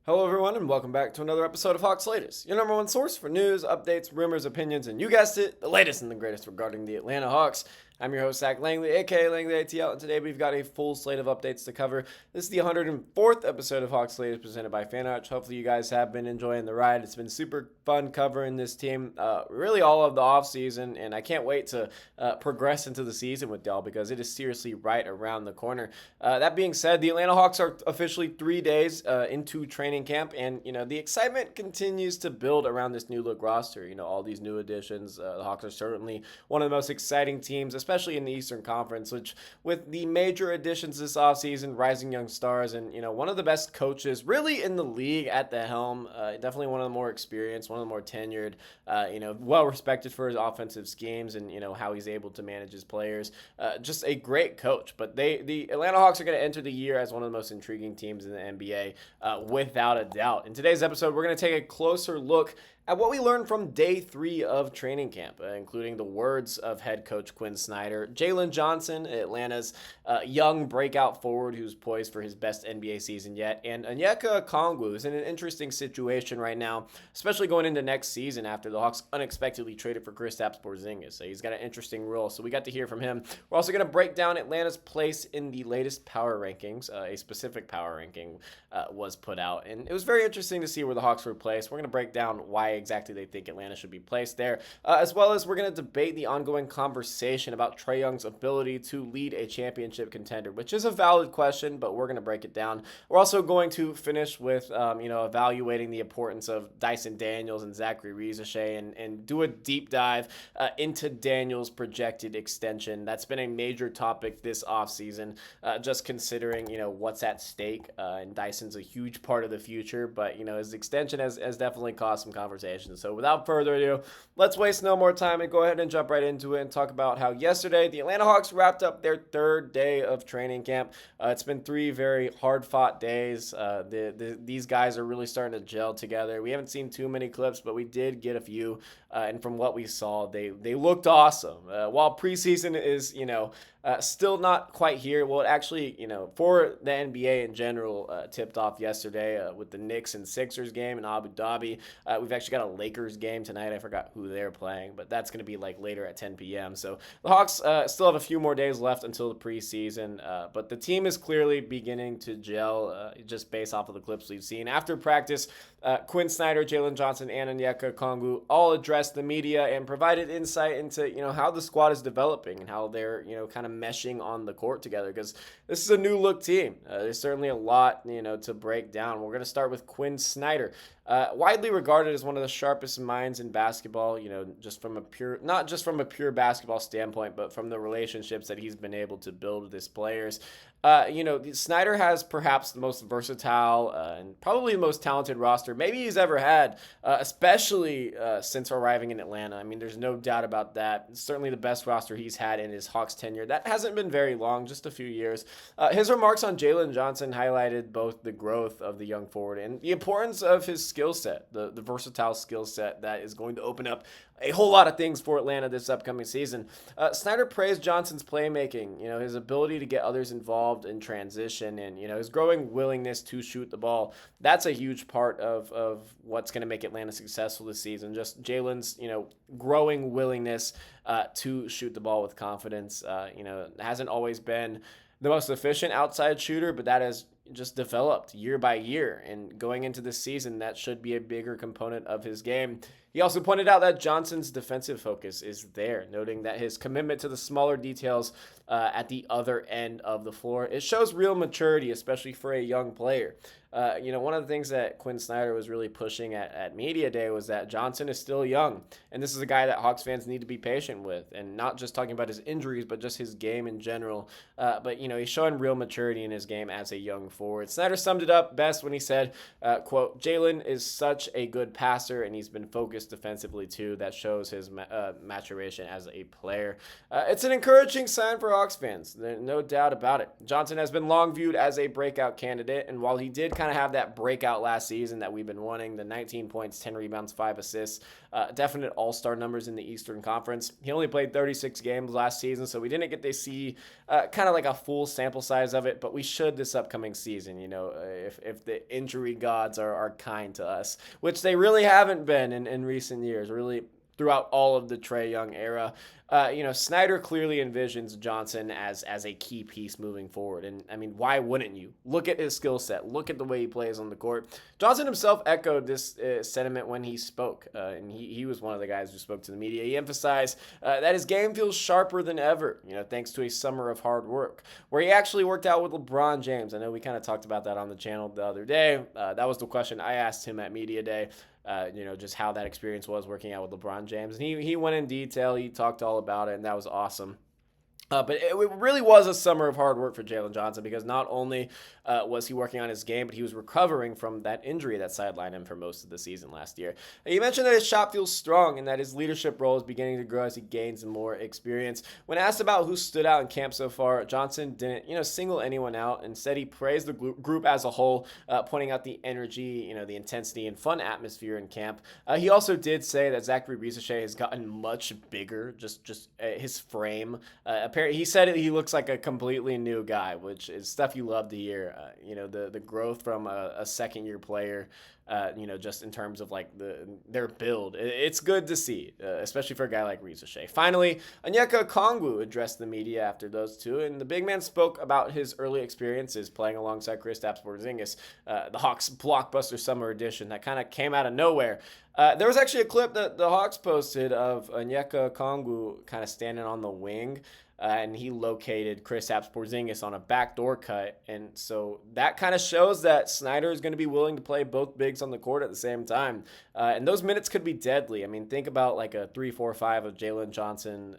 Hello, everyone, and welcome back to another episode of Hawks Latest, your number one source for news, updates, rumors, opinions, and you guessed it, the latest and the greatest regarding the Atlanta Hawks. I'm your host, Zach Langley, aka Langley ATL, and today we've got a full slate of updates to cover. This is the 104th episode of Hawks Latest presented by FanArch. Hopefully, you guys have been enjoying the ride. It's been super fun covering this team, really all of the offseason, and I can't wait to progress into the season with y'all because it is seriously right around the corner. That being said, the Atlanta Hawks are officially 3 days into training camp, and the excitement continues to build around this new look roster. All these new additions. The Hawks are certainly one of the most exciting teams, especially in the Eastern Conference, which with the major additions this offseason, rising young stars, and one of the best coaches really in the league at the helm. Definitely one of the more experienced, one of the more tenured, well respected for his offensive schemes and how he's able to manage his players. Just a great coach. But the Atlanta Hawks are going to enter the year as one of the most intriguing teams in the NBA, without a doubt. In today's episode, we're going to take a closer look at what we learned from day 3 of training camp, including the words of head coach Quinn Snyder, Jalen Johnson, Atlanta's young breakout forward who's poised for his best NBA season yet, and Onyeka Okongwu, who's in an interesting situation right now, especially going into next season after the Hawks unexpectedly traded for Kristaps Porzingis. So he's got an interesting role, so we got to hear from him. We're also going to break down Atlanta's place in the latest power rankings. A specific power ranking was put out, and it was very interesting to see where the Hawks were placed. We're going to break down why exactly they think Atlanta should be placed there, as well as we're going to debate the ongoing conversation about Trae Young's ability to lead a championship contender, which is a valid question, but we're going to break it down. We're also going to finish with, evaluating the importance of Dyson Daniels and Zachary Rizashay and do a deep dive into Daniels' projected extension. That's been a major topic this offseason, just considering, what's at stake, and Dyson's a huge part of the future, but, his extension has definitely caused some conversation. So without further ado, let's waste no more time and go ahead and jump right into it and talk about how yesterday the Atlanta Hawks wrapped up their 3rd day of training camp. It's been 3 very hard-fought days. These guys are really starting to gel together. We haven't seen too many clips, but we did get a few, and from what we saw, they looked awesome. While preseason is, still not quite here. Well, it actually, for the NBA in general, tipped off yesterday with the Knicks and Sixers game in Abu Dhabi. We've actually got a Lakers game tonight. I forgot who they're playing, but that's going to be later at 10 p.m. So the Hawks still have a few more days left until the preseason, but the team is clearly beginning to gel just based off of the clips we've seen. After practice, Quinn Snyder, Jalen Johnson, and Onyeka Okongwu all addressed the media and provided insight into how the squad is developing and how they're kind of meshing on the court together, because this is a new look team. There's certainly a lot to break down. We're going to start with Quinn Snyder. Widely regarded as one of the sharpest minds in basketball, not just from a pure basketball standpoint, but from the relationships that he's been able to build with his players. Snyder has perhaps the most versatile and probably the most talented roster maybe he's ever had, especially since arriving in Atlanta. I mean, there's no doubt about that. It's certainly the best roster he's had in his Hawks tenure. That hasn't been very long, just a few years. His remarks on Jalen Johnson highlighted both the growth of the young forward and the importance of his skill set, the versatile skill set that is going to open up a whole lot of things for Atlanta this upcoming season. Snyder praised Johnson's playmaking, his ability to get others involved in transition, and his growing willingness to shoot the ball. That's a huge part of what's going to make Atlanta successful this season. Just Jalen's growing willingness to shoot the ball with confidence. Hasn't always been the most efficient outside shooter, but that has just developed year by year, and going into this season, that should be a bigger component of his game. He also pointed out that Johnson's defensive focus is there, noting that his commitment to the smaller details at the other end of the floor, it shows real maturity, especially for a young player. One of the things that Quinn Snyder was really pushing at Media Day was that Johnson is still young, and this is a guy that Hawks fans need to be patient with, and not just talking about his injuries, but just his game in general. But he's showing real maturity in his game as a young forward. Snyder summed it up best when he said, quote, "Jalen is such a good passer, and he's been focused just defensively too. That shows his maturation as a player. It's an encouraging sign for Hawks fans, no doubt about it. Johnson has been long viewed as a breakout candidate, and while he did kind of have that breakout last season that we've been wanting, the 19 points, 10 rebounds, 5 assists, definite all-star numbers in the Eastern Conference. He only played 36 games last season, so we didn't get to see kind of like a full sample size of it, but we should this upcoming season, if the injury gods are kind to us, which they really haven't been in recent years, really throughout all of the Trae Young era. Snyder clearly envisions Johnson as a key piece moving forward. And, I mean, why wouldn't you? Look at his skill set. Look at the way he plays on the court. Johnson himself echoed this sentiment when he spoke. And he was one of the guys who spoke to the media. He emphasized that his game feels sharper than ever, thanks to a summer of hard work, where he actually worked out with LeBron James. I know we kind of talked about that on the channel the other day. That was the question I asked him at Media Day. Just how that experience was working out with LeBron James. And he went in detail. He talked all about it, and that was awesome. But it really was a summer of hard work for Jalen Johnson, because not only was he working on his game, but he was recovering from that injury that sidelined him for most of the season last year. He mentioned that his shot feels strong and that his leadership role is beginning to grow as he gains more experience. When asked about who stood out in camp so far, Johnson didn't single anyone out. Instead, he praised the group as a whole, pointing out the energy, the intensity and fun atmosphere in camp. He also did say that Zachary Risachet has gotten much bigger, just his frame. Apparently, he said he looks like a completely new guy, which is stuff you love to hear. The growth from a second-year player, just in terms of like their build. It's good to see, especially for a guy like Risachet. Finally, Onyeka Okongwu addressed the media after those two, and the big man spoke about his early experiences playing alongside Kristaps Porzingis, the Hawks' blockbuster summer edition that kind of came out of nowhere. There was actually a clip that the Hawks posted of Onyeka Okongwu kind of standing on the wing, and he located Kristaps Porzingis on a backdoor cut. And so that kind of shows that Snyder is going to be willing to play both bigs on the court at the same time. And those minutes could be deadly. I mean, think about like a 3-4-5 of Jalen Johnson,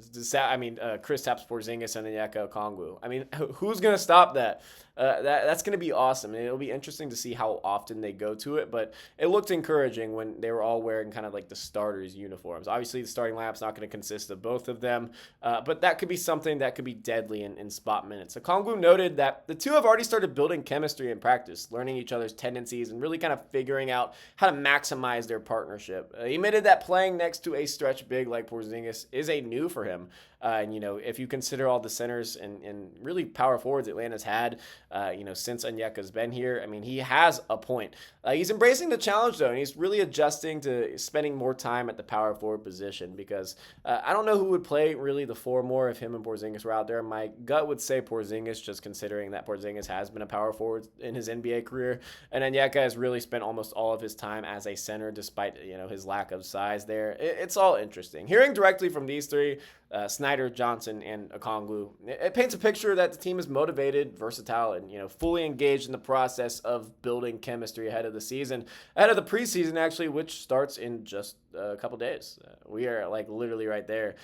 Kristaps Porzingis and Onyeka Okongwu. I mean, who's going to stop that? That's going to be awesome. And it'll be interesting to see how often they go to it. But it looked encouraging when they were all wearing kind of like the starters' uniforms. Obviously, the starting lineup's not going to consist of both of them. But that could be something that could be deadly in spot minutes. Okongwu noted that the two have already started building chemistry in practice, learning each other's tendencies and really kind of figuring out how to maximize their partnership. He admitted that playing next to a stretch big like Porzingis is a new for him. If you consider all the centers and really power forwards Atlanta's had, since Onyeka's been here, I mean, he has a point. He's embracing the challenge, though, and he's really adjusting to spending more time at the power forward position because I don't know who would play really the four more if him and Porzingis were out there. My gut would say Porzingis, just considering that Porzingis has been a power forward in his NBA career, and Onyeka has really spent almost all of his time as a center despite, his lack of size there. It's all interesting. Hearing directly from these three, Snyder, Johnson, and Okongwu, it paints a picture that the team is motivated, versatile, and fully engaged in the process of building chemistry ahead of the season, ahead of the preseason actually, which starts in just a couple days. We are like literally right there.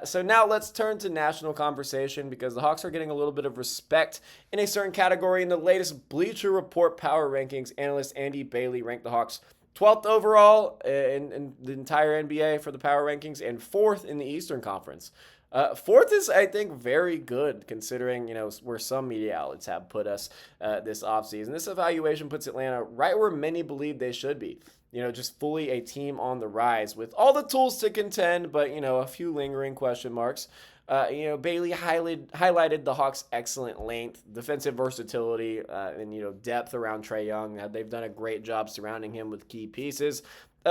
So now let's turn to national conversation because the Hawks are getting a little bit of respect in a certain category. In the latest Bleacher Report Power Rankings, analyst Andy Bailey ranked the Hawks 12th overall in the entire NBA for the power rankings and 4th in the Eastern Conference. 4th is, I think, very good considering, where some media outlets have put us this offseason. This evaluation puts Atlanta right where many believe they should be. Just fully a team on the rise with all the tools to contend, but, a few lingering question marks. Bailey highlighted the Hawks' excellent length, defensive versatility, and, depth around Trae Young. They've done a great job surrounding him with key pieces.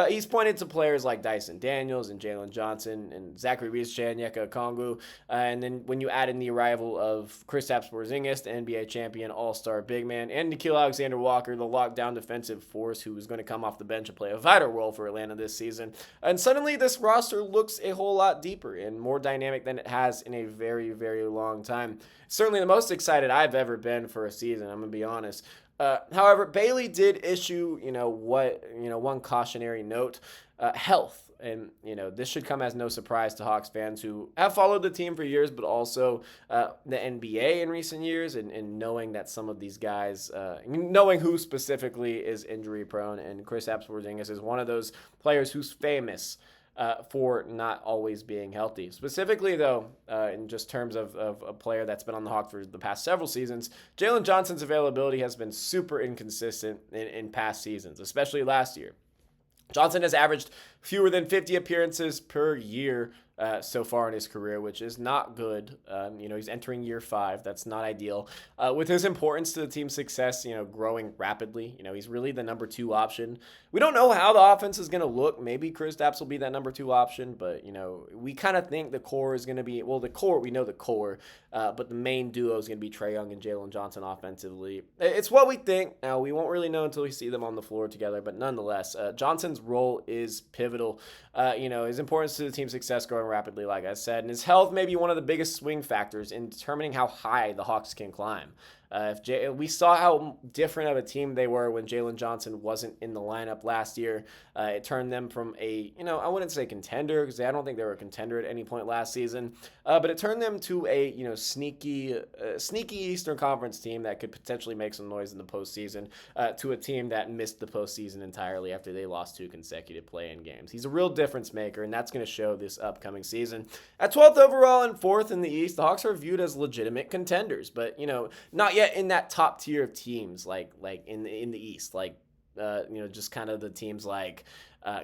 He's pointed to players like Dyson Daniels and Jalen Johnson and Zachary Risachet and Onyeka Okongwu. And then when you add in the arrival of Kristaps Porzingis, the NBA champion, all-star big man, and Nickeil Alexander-Walker, the lockdown defensive force who is going to come off the bench and play a vital role for Atlanta this season. And suddenly this roster looks a whole lot deeper and more dynamic than it has in a very, very long time. Certainly the most excited I've ever been for a season, I'm going to be honest. However, Bailey did issue, one cautionary note. health. And, this should come as no surprise to Hawks fans who have followed the team for years, but also the NBA in recent years, and knowing that some of these guys, knowing who specifically is injury prone. And Kristaps Porzingis is one of those players who's famous for not always being healthy. Specifically, though, in just terms of a player that's been on the Hawks for the past several seasons, Jalen Johnson's availability has been super inconsistent in past seasons, especially last year. Johnson has averaged fewer than 50 appearances per year so far in his career, which is not good. He's entering year 5. That's not ideal. With his importance to the team's success, growing rapidly, he's really the number 2 option. We don't know how the offense is going to look. Maybe Kristaps will be that number 2 option, but, we kind of think the core is going to be, well, the core, we know the core, but the main duo is going to be Trae Young and Jalen Johnson offensively. It's what we think. Now, we won't really know until we see them on the floor together, but nonetheless, Johnson's role is pivotal. His importance to the team's success growing rapidly, like I said, and his health may be one of the biggest swing factors in determining how high the Hawks can climb. We saw how different of a team they were when Jalen Johnson wasn't in the lineup last year. It turned them from I wouldn't say contender, because I don't think they were a contender at any point last season, but it turned them to a sneaky Eastern Conference team that could potentially make some noise in the postseason, to a team that missed the postseason entirely after they lost 2 consecutive play-in games. He's a real difference maker, and that's going to show this upcoming season. At 12th overall and 4th in the East, the Hawks are viewed as legitimate contenders, but not yet in that top tier of teams like in the East, just kind of the teams like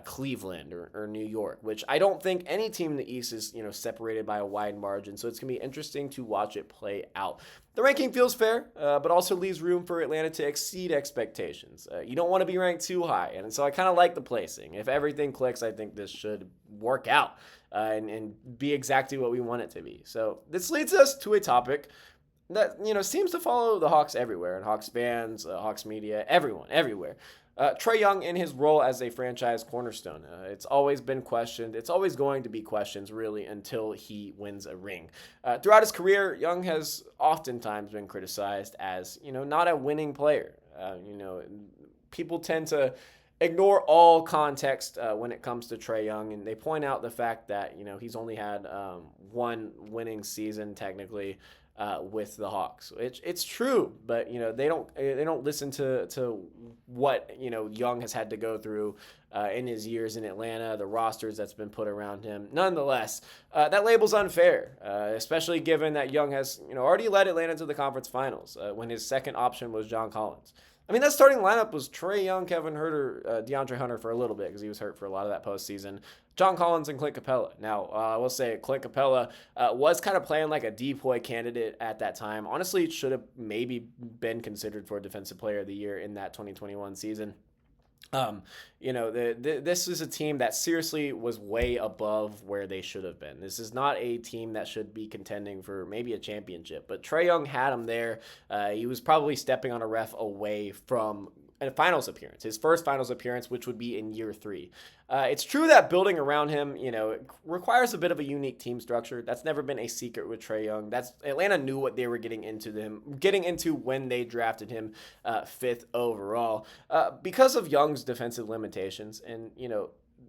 Cleveland or New York, which I don't think any team in the East is separated by a wide margin. So it's gonna be interesting to watch it play out. The ranking feels fair, but also leaves room for Atlanta to exceed expectations. You don't want to be ranked too high, and so I kind of like the placing. If everything clicks, I think this should work out and be exactly what we want it to be. So this leads us to a topic that seems to follow the Hawks everywhere, and Hawks fans, Hawks media, everyone, everywhere. Trae Young in his role as a franchise cornerstone. It's always been questioned. It's always going to be questions, really, until he wins a ring. Throughout his career, Young has oftentimes been criticized as, not a winning player. People tend to ignore all context when it comes to Trae Young, and they point out the fact that, he's only had one winning season, technically, with the Hawks. It's true, but they don't listen to what Young has had to go through in his years in Atlanta, the rosters that's been put around him. Nonetheless, that label's unfair, especially given that Young has already led Atlanta to the conference finals when his second option was John Collins. I mean, that starting lineup was Trae Young, Kevin Huerter, DeAndre Hunter for a little bit because he was hurt for a lot of that postseason. John Collins and Clint Capella. Now, I will say Clint Capella was kind of playing like a decoy candidate at that time. Honestly, it should have maybe been considered for Defensive Player of the Year in that 2021 season. This is a team that seriously was way above where they should have been. This is not a team that should be contending for maybe a championship, but Trae Young had him there. He was probably stepping on a ref away from a finals appearance, his first finals appearance, which would be in year 3. It's true that building around him, it requires a bit of a unique team structure. That's never been a secret with Trae Young. Atlanta knew what they were getting into when they drafted him 5th overall because of Young's defensive limitations. And,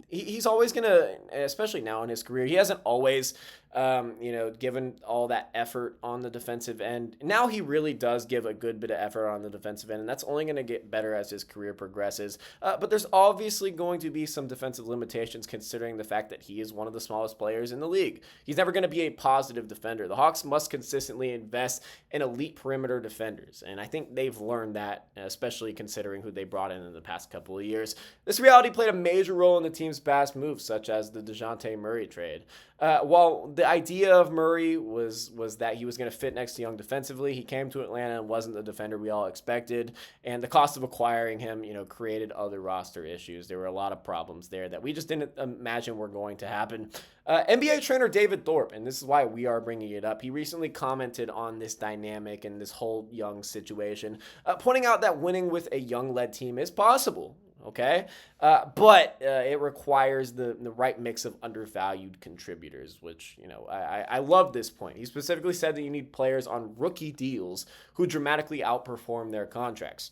he's always going to, especially now in his career, he hasn't always, given all that effort on the defensive end. Now he really does give a good bit of effort on the defensive end, and that's only going to get better as his career progresses. But there's obviously going to be some defensive limitations considering the fact that he is one of the smallest players in the league. He's never going to be a positive defender. The Hawks must consistently invest in elite perimeter defenders, and I think they've learned that, especially considering who they brought in the past couple of years. This reality played a major role in the team's past moves, such as the DeJounte Murray trade. While the idea of Murray was that he was going to fit next to Young defensively, he came to Atlanta and wasn't the defender we all expected, and the cost of acquiring him, created other roster issues. There were a lot of problems there that we just didn't imagine were going to happen. NBA trainer David Thorpe, and this is why we are bringing it up, he recently commented on this dynamic and this whole Young situation, pointing out that winning with a Young-led team is possible. Okay, but it requires the right mix of undervalued contributors, which, I love this point. He specifically said that you need players on rookie deals who dramatically outperform their contracts.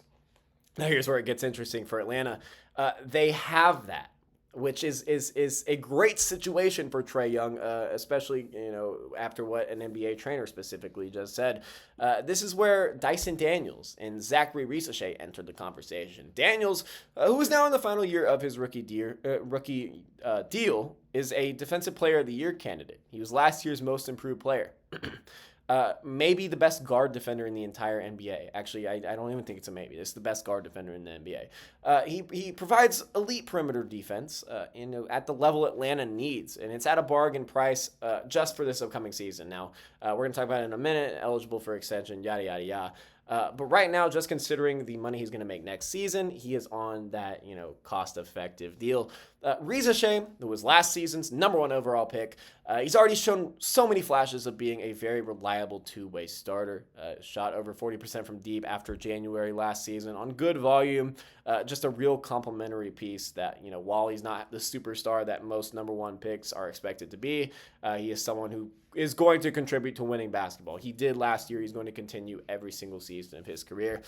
Now, here's where it gets interesting for Atlanta. They have that. which is a great situation for Trae Young, especially after what an NBA trainer specifically just said. This is where Dyson Daniels and Zachary Ricochet entered the conversation. Daniels, who is now in the final year of his rookie deal, is a Defensive Player of the Year candidate. He was last year's Most Improved Player. Maybe the best guard defender in the entire NBA. Actually, I don't even think it's a maybe. It's the best guard defender in the NBA. He provides elite perimeter defense at the level Atlanta needs, and it's at a bargain price just for this upcoming season. Now, we're going to talk about it in a minute, eligible for extension, yada, yada, yada. But right now, just considering the money he's going to make next season, he is on that, cost-effective deal. Ricochet, who was last season's #1 overall pick, he's already shown so many flashes of being a very reliable two-way starter. Shot over 40% from deep after January last season on good volume. Just a real complimentary piece that, while he's not the superstar that most #1 picks are expected to be, he is someone who is going to contribute to winning basketball. He did last year. He's going to continue every single season of his career.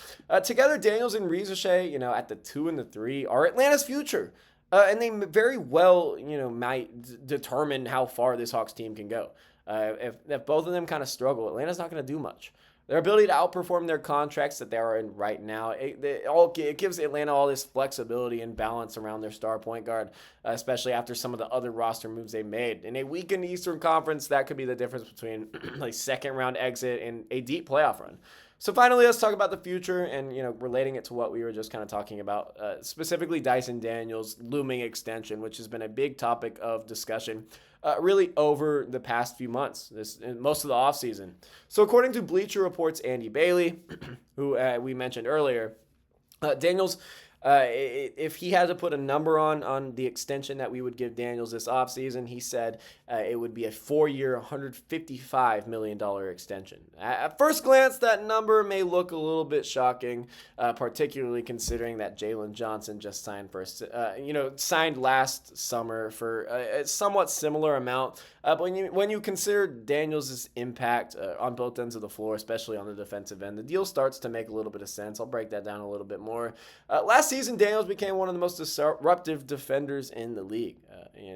Together, Daniels and Ricochet, at the 2 and the 3, are Atlanta's future. And they very well, might determine how far this Hawks team can go. If both of them kind of struggle, Atlanta's not going to do much. Their ability to outperform their contracts that they are in right now, it gives Atlanta all this flexibility and balance around their star point guard, especially after some of the other roster moves they made. In a weakened Eastern Conference, that could be the difference between a second-round exit and a deep playoff run. So finally, let's talk about the future and, relating it to what we were just kind of talking about, specifically Dyson Daniels' looming extension, which has been a big topic of discussion really over the past few months, most of the offseason. So according to Bleacher Report's Andy Bailey, who we mentioned earlier, Daniels, if he had to put a number on the extension that we would give Daniels this offseason, he said it would be a 4-year, $155 million extension. At first glance, that number may look a little bit shocking, particularly considering that Jalen Johnson just signed signed last summer for a somewhat similar amount. But when you consider Daniels' impact on both ends of the floor, especially on the defensive end, the deal starts to make a little bit of sense. I'll break that down a little bit more. Last season, Daniels became one of the most disruptive defenders in the league.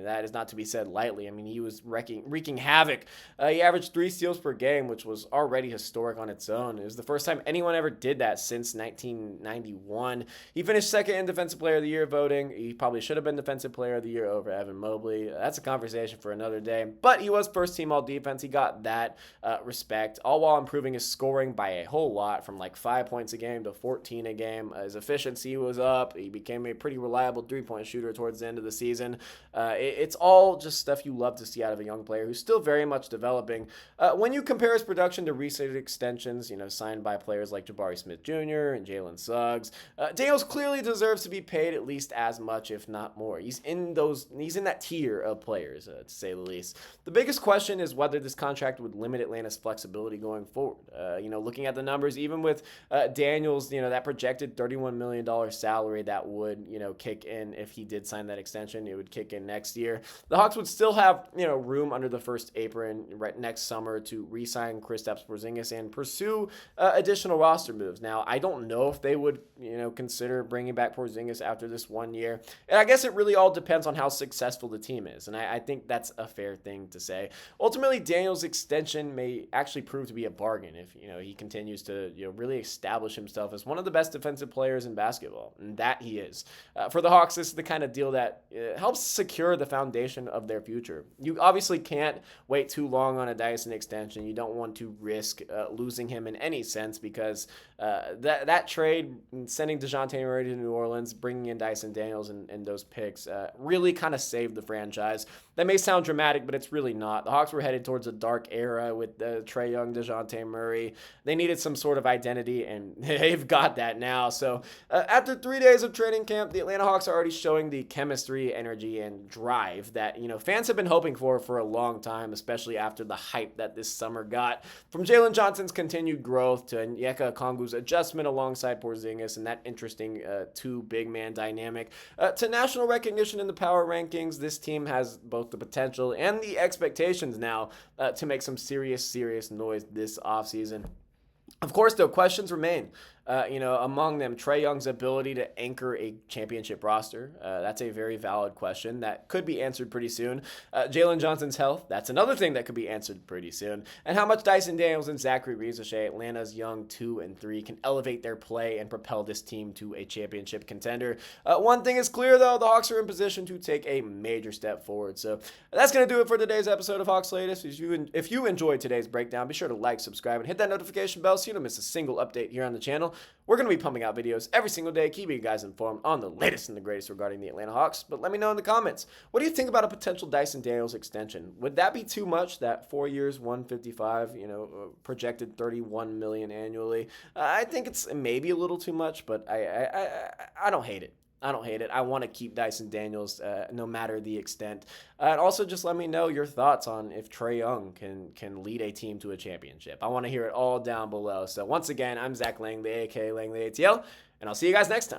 That is not to be said lightly. I mean, he was wreaking havoc. He averaged 3 steals per game, which was already historic on its own. It was the first time anyone ever did that since 1991. He finished second in Defensive Player of the Year voting. He probably should have been Defensive Player of the Year over Evan Mobley. That's a conversation for another day. But he was first team all defense. He got that respect, all while improving his scoring by a whole lot, from like 5 points a game to 14 a game. His efficiency was up. He became a pretty reliable 3-point shooter towards the end of the season. It's all just stuff you love to see out of a young player who's still very much developing. When you compare his production to recent extensions, signed by players like Jabari Smith Jr. and Jalen Suggs, Daniels clearly deserves to be paid at least as much, if not more. He's in that tier of players, to say the least. The biggest question is whether this contract would limit Atlanta's flexibility going forward. Looking at the numbers, even with Daniels, that projected $31 million salary that would, kick in if he did sign that extension, it would kick in next year. The Hawks would still have, room under the first apron right next summer to re-sign Kristaps Porzingis and pursue additional roster moves. Now, I don't know if they would, consider bringing back Porzingis after this 1 year. And I guess it really all depends on how successful the team is. And I think that's a fair thing to say. Ultimately, Daniels' extension may actually prove to be a bargain if, he continues to, really establish himself as one of the best defensive players in basketball. And that he is. For the Hawks, this is the kind of deal that helps secure the foundation of their future. You obviously can't wait too long on a Dyson extension. You don't want to risk losing him in any sense, because that trade, sending DeJounte Murray to New Orleans, bringing in Dyson Daniels and those picks, really kind of saved the franchise. That may sound dramatic, but it's really not. The Hawks were headed towards a dark era with Trae Young, DeJounte Murray. They needed some sort of identity, and they've got that now. So after 3 days of training camp, the Atlanta Hawks are already showing the chemistry, energy, and drive that fans have been hoping for a long time, especially after the hype that this summer got from Jalen Johnson's continued growth to Onyeka Okongwu's adjustment alongside Porzingis and that interesting two big man dynamic to national recognition in the power rankings. This team has both the potential and the expectations now to make some serious noise this offseason. Of course, though, questions remain. Among them, Trae Young's ability to anchor a championship roster. That's a very valid question that could be answered pretty soon. Jalen Johnson's health. That's another thing that could be answered pretty soon. And how much Dyson Daniels and Zachary Ricochet, Atlanta's young 2 and 3, can elevate their play and propel this team to a championship contender. One thing is clear, though. The Hawks are in position to take a major step forward. So that's going to do it for today's episode of Hawks Latest. If you enjoyed today's breakdown, be sure to like, subscribe, and hit that notification bell so you don't miss a single update here on the channel. We're going to be pumping out videos every single day, keeping you guys informed on the latest and the greatest regarding the Atlanta Hawks. But let me know in the comments, what do you think about a potential Dyson Daniels extension? Would that be too much, that 4 years, 155, projected $31 million annually? I think it's maybe a little too much, but I don't hate it. I don't hate it. I want to keep Dyson Daniels no matter the extent. And also just let me know your thoughts on if Trae Young can lead a team to a championship. I want to hear it all down below. So once again, I'm Zach Langley, aka Langley ATL, and I'll see you guys next time.